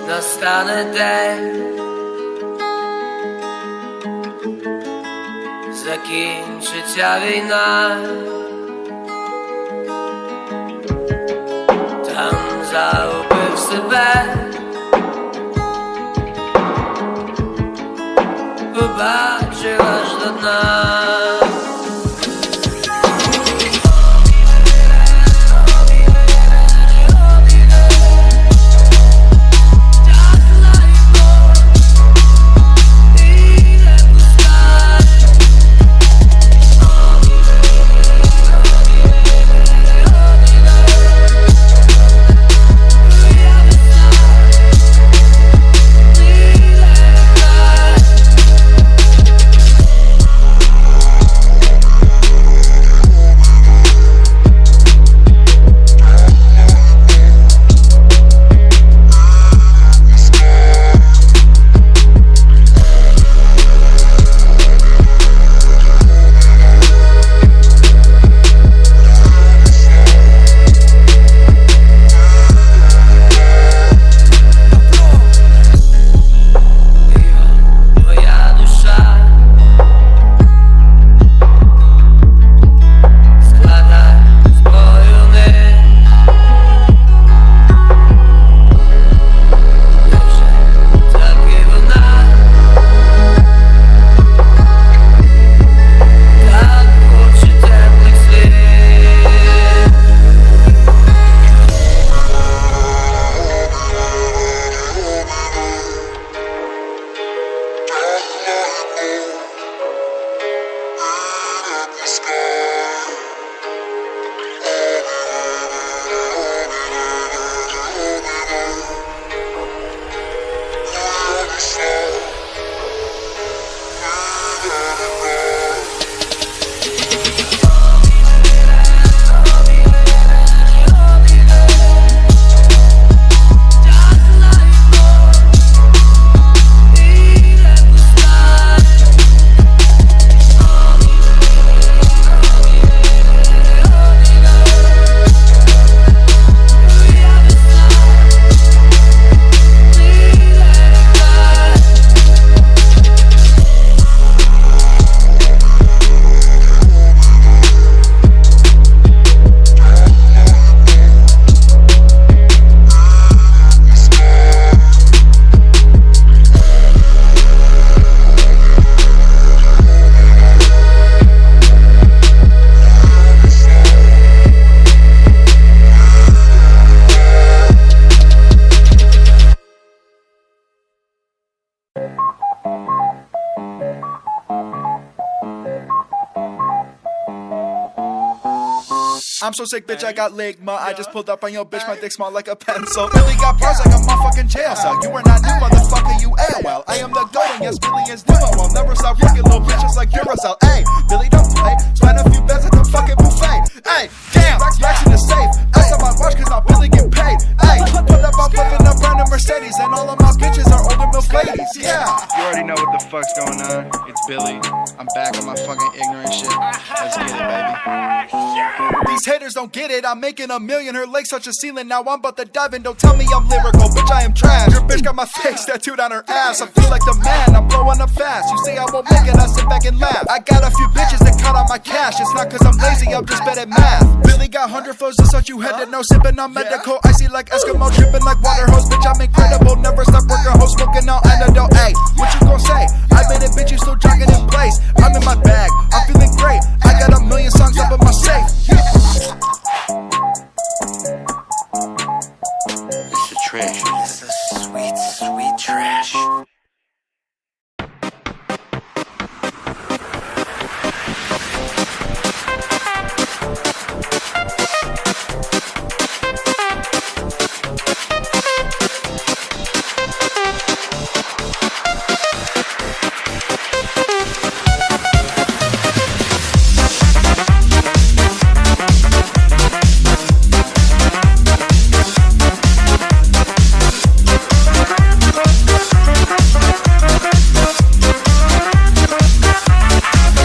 Настане день, закінчиться війна, там загубив себе, побачив аж до дна. I'm so sick, bitch, I got ligma. I just pulled up on your bitch, my dick small like a pencil. Really got bars like a motherfucking jail cell. You are not new, motherfucker, you AOL. I am the goat, and yes, Billy is new. I'll never stop working little bitches like Duracell. Hey, Billy, don't play. Spend a few bets at the fucking buffet. Hey, damn, racks in the safe. Ask on my watch, cause now Billy get paid. Hey, put up, I'm flipping a brand new Mercedes, and all of my bitches are older milk ladies. Yeah. You already know what the fuck's going on. It's Billy. I'm back on my fucking ignorant shit. Let's get it, baby. These haters don't get it, I'm making $1 million. Her legs touch the ceiling, now I'm about to dive in. Don't tell me I'm lyrical, bitch, I am trash. Your bitch got my face tattooed on her ass. I feel like the man, I'm blowing up fast. You say I won't make it, I sit back and laugh. I got a few bitches that cut on my cash. It's not cause I'm lazy, I'm just bad at math. Billy got 100 flows, that's what you had to know. Sipping on medical, icy like Eskimo, dripping like water hose. Bitch, I'm incredible, never stop working, hoe smoking all antidote. Ayy, what you gon' say? I made it, bitch, you still jogging in place. I'm in my bag, I'm feeling great. I got 1 million songs up in my bitch.